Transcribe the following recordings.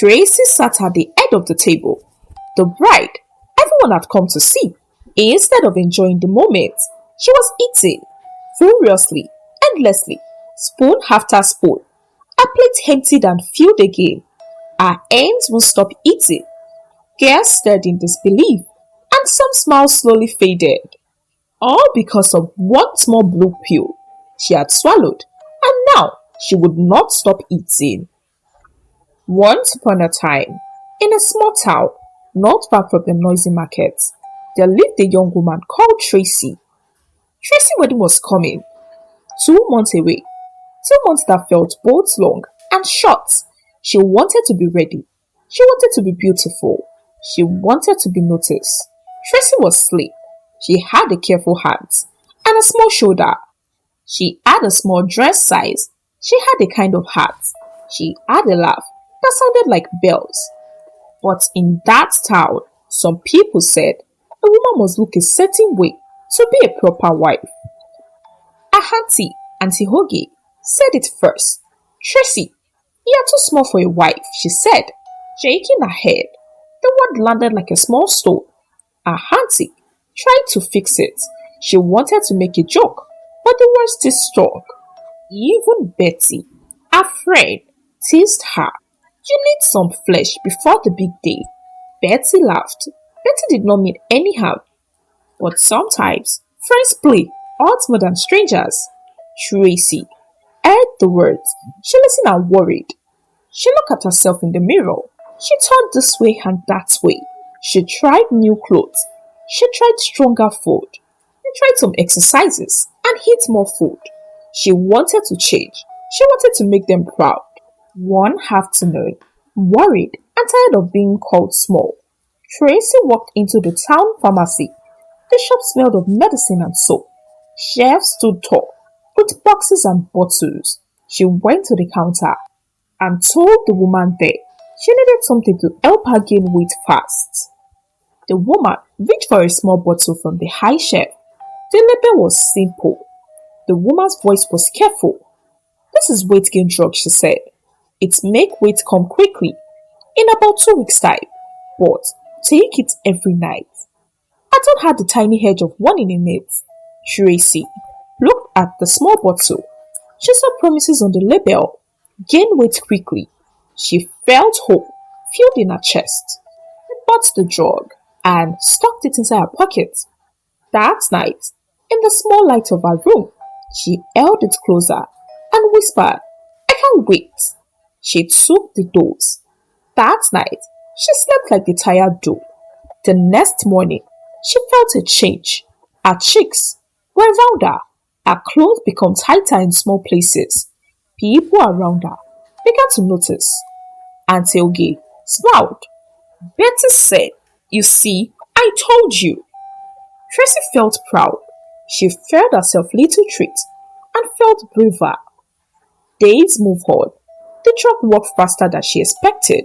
Tracy sat at the head of the table. The bride, everyone had come to see. Instead of enjoying the moment, she was eating furiously, endlessly, spoon after spoon. Her plate emptied and filled again. Her hands would stop eating. Guests stared in disbelief, and some smiles slowly faded. All because of one small blue pill she had swallowed, and now she would not stop eating. Once upon a time, in a small town, not far from the noisy market, there lived a young woman called Tracy. Tracy's wedding was coming, 2 months away. 2 months that felt both long and short. She wanted to be ready. She wanted to be beautiful. She wanted to be noticed. Tracy was slim. She had a careful hand and a small shoulder. She had a small dress size. She had a kind of hat. She had a laugh that sounded like bells. But in that town, some people said a woman must look a certain way to be a proper wife. Her auntie, Auntie Hoagie, said it first. Tracy, you are too small for a wife, she said, shaking her head. The word landed like a small stone. Her auntie tried to fix it. She wanted to make a joke, but the word still stuck. Even Betty, her friend, teased her. You need some flesh before the big day. Betty laughed. Betty did not mean any harm. But sometimes, friends play odds more than strangers. Tracy heard the words. She listened and worried. She looked at herself in the mirror. She turned this way and that way. She tried new clothes. She tried stronger food. She tried some exercises and eat more food. She wanted to change. She wanted to make them proud. One afternoon, worried and tired of being called small, Tracy walked into the town pharmacy. The shop smelled of medicine and soap. Shelves stood tall, with boxes and bottles. She went to the counter and told the woman there she needed something to help her gain weight fast. The woman reached for a small bottle from the high shelf. The label was simple. The woman's voice was careful. This is weight gain drug, she said. It makes weight come quickly, in about 2 weeks' time, but take it every night. I don't have the tiny edge of warning in it. Tracy looked at the small bottle. She saw promises on the label. Gain weight quickly. She felt hope filled in her chest. She bought the drug and stuck it inside her pocket. That night, in the small light of her room, she held it closer and whispered, I can't wait. She took the dose. That night, she slept like a tired doe. The next morning, she felt a change. Her cheeks were rounder. Her clothes became tighter in small places. People around her began to notice. Auntie Ogie smiled. Betty said, you see, I told you. Tracy felt proud. She fed herself little treats and felt braver. Days moved on. The truck worked faster than she expected.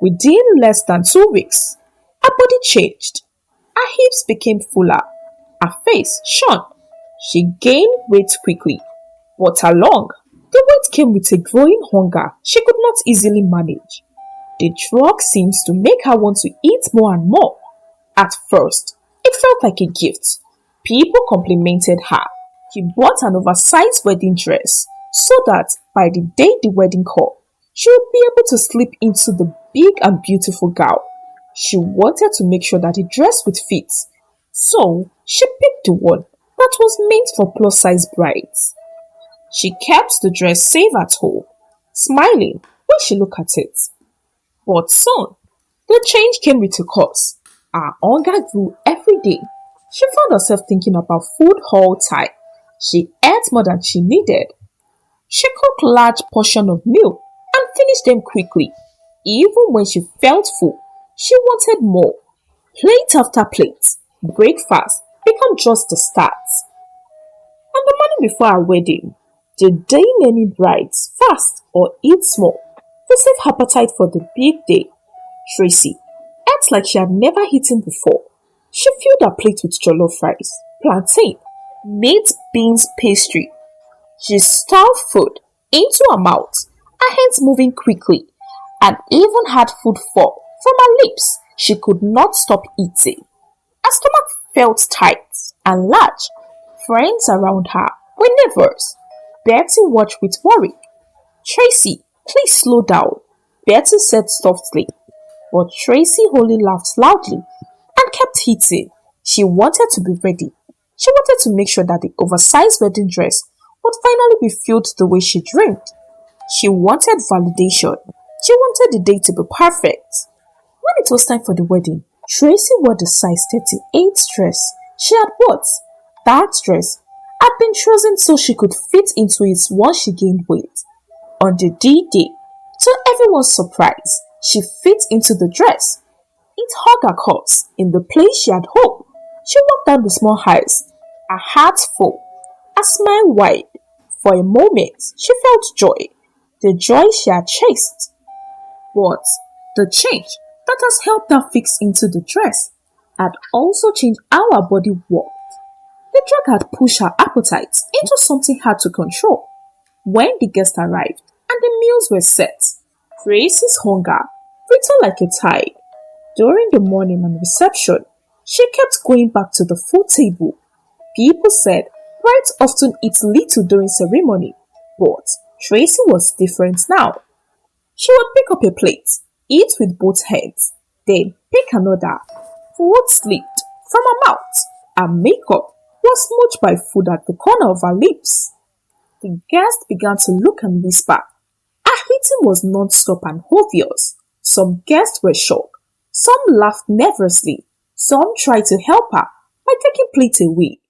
Within less than 2 weeks, her body changed. Her hips became fuller. Her face shone. She gained weight quickly. But along, the weight came with a growing hunger she could not easily manage. The drug seemed to make her want to eat more and more. At first, it felt like a gift. People complimented her. She bought an oversized wedding dress so that by the day the wedding called, she would be able to slip into the big and beautiful gown. She wanted to make sure that the dress would fit, so she picked the one that was meant for plus-size brides. She kept the dress safe at home, smiling when she looked at it. But soon, the change came with a cost. Her hunger grew every day. She found herself thinking about food all the time. She ate more than she needed. She cooked large portions of meal and finished them quickly. Even when she felt full, she wanted more. Plate after plate, breakfast became just the start. On the morning before her wedding, the day many brides fast or eat small to save appetite for the big day, Tracy ate like she had never eaten before. She filled her plate with jollof rice, plantain, meat, beans, pastry. She stuffed food into her mouth, her hands moving quickly. and even had food fall from her lips. She could not stop eating. Her stomach felt tight and large. Friends around her were neighbors. Betty watched with worry. Tracy, please slow down, Betty said softly. But Tracy only laughed loudly and kept eating. She wanted to be ready. She wanted to make sure that the oversized wedding dress would finally be filled the way she dreamed. She wanted validation. She wanted the day to be perfect. When it was time for the wedding, Tracy wore the size 38 dress she had bought. That dress had been chosen so she could fit into it once she gained weight. On the D-Day, to everyone's surprise, she fit into the dress. It hugged her cups in the place she had hoped. She walked down the small aisles, her heart full, a smile wide. For a moment, she felt joy, the joy she had chased. But the change that has helped her fix into the dress had also changed how her body worked. The drug had pushed her appetite into something hard to control. When the guests arrived and the meals were set, Tracy's hunger returned like a tide. During the morning and reception, she kept going back to the food table. People said brides often eat little during ceremony, but Tracy was different now. She would pick up a plate, eat with both hands, then pick another. Food slipped from her mouth. Her makeup was smudged by food at the corner of her lips. The guests began to look and whisper. Her eating was non-stop and obvious. Some guests were shocked. Some laughed nervously. Some tried to help her by taking plate away.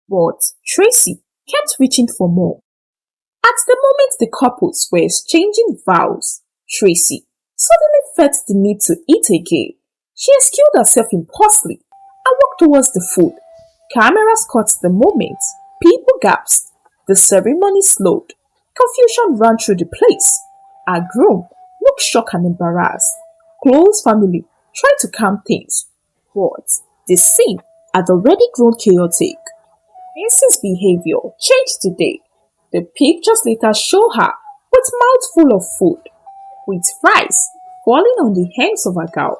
But Tracy kept reaching for more. At the moment the couples were exchanging vows, Tracy suddenly felt the need to eat again. She excused herself impulsively and walked towards the food. Cameras caught the moment. People gasped. The ceremony slowed. Confusion ran through the place. Her groom looked shocked and embarrassed. Close family tried to calm things, but the scene had already grown chaotic. Tracy's behavior changed today. The pictures later show her with mouth full of food, with fries falling on the hands of her gown,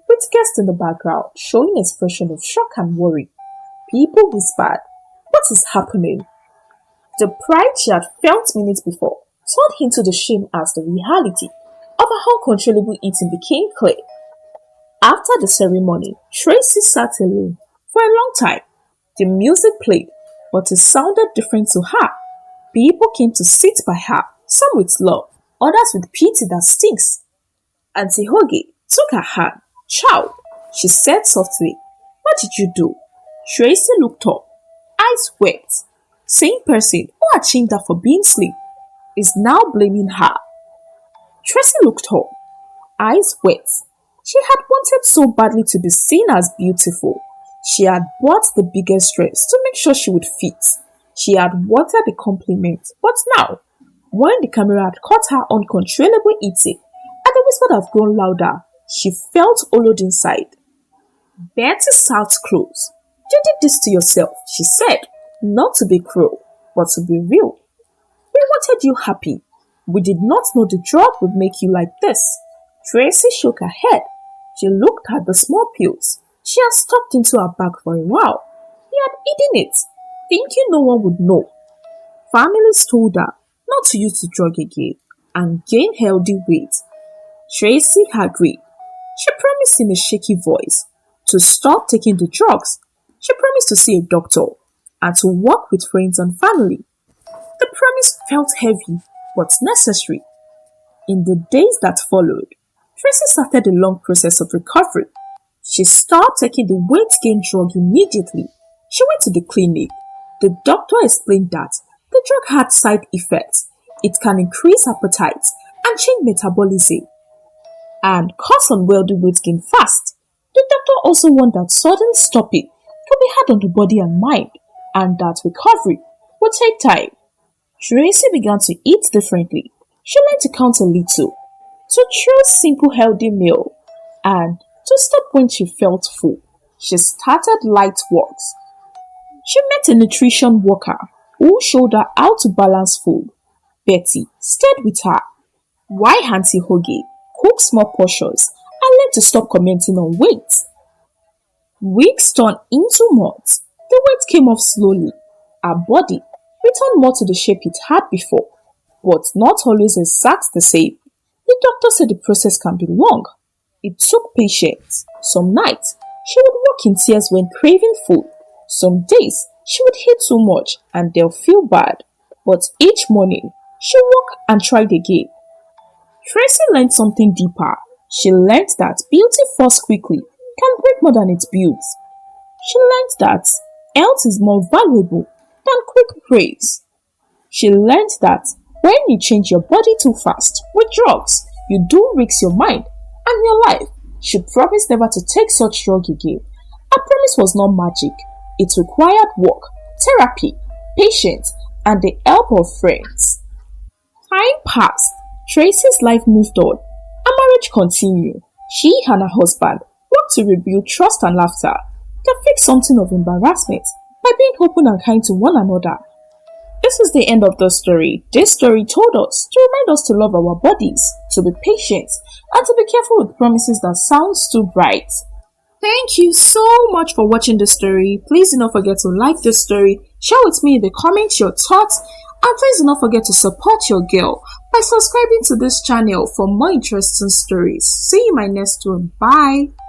with guests in the background showing expression of shock and worry. People whispered, "What is happening?" The pride she had felt minutes before turned into the shame as the reality of her uncontrollable eating became clear. After the ceremony, Tracy sat alone for a long time. The music played, but it sounded different to her. People came to sit by her, some with love, others with pity that stings. Auntie Hoagie took her hand. "Child," she said softly, "what did you do?" Tracy looked up, eyes wet. Same person who had shamed her for being asleep is now blaming her. Tracy looked up, eyes wet. She had wanted so badly to be seen as beautiful. She had bought the biggest dress to make sure she would fit. She had wanted a compliment, but now, when the camera had caught her uncontrollable eating, and the whisper had grown louder, she felt hollowed inside. Betty sat close. "You did this to yourself," she said, "not to be cruel, but to be real. We wanted you happy. We did not know the drug would make you like this." Tracy shook her head. She looked at the small pills she had stuffed into her bag for a while. He had eaten it, thinking no one would know. Families told her not to use the drug again and gain healthy weight. Tracy agreed. She promised in a shaky voice to stop taking the drugs. She promised to see a doctor and to work with friends and family. The promise felt heavy but necessary. In the days that followed, Tracy started a long process of recovery. She stopped taking the weight gain drug immediately. She went to the clinic. The doctor explained that the drug had side effects. It can increase appetite and change metabolism and cause unwieldy weight gain fast. The doctor also warned that sudden stopping could be hard on the body and mind, and that recovery would take time. Tracy began to eat differently. She learned to count a little, to choose simple healthy meal, and to stop when she felt full. She started light walks. She met a nutrition worker who showed her how to balance food. Betty stayed with her. Why Auntie Hoagie took small portions and learned to stop commenting on weight. Weeks turned into months. The weight came off slowly. Her body returned more to the shape it had before, but not always exact the same. The doctor said the process can be long. It took patience. Some nights, she would walk in tears when craving food. Some days, she would eat too much and they'll feel bad. But each morning, she woke and tried again. Tracy learned something deeper. She learned that beauty falls quickly can break more than it builds. She learned that health is more valuable than quick praise. She learned that when you change your body too fast with drugs, you do risk your mind and your life. She promised never to take such drug again. Her promise was not magic. It required work, therapy, patience, and the help of friends. Time passed. Tracy's life moved on. Her marriage continued. She and her husband worked to rebuild trust and laughter. They fixed something of embarrassment by being open and kind to one another. This is the end of the story. This story told us to remind us to love our bodies, to be patient, and to be careful with promises that sound too bright. Thank you so much for watching the story. Please do not forget to like this story, share with me in the comments your thoughts, and please do not forget to support your girl by subscribing to this channel for more interesting stories. See you in my next one. Bye.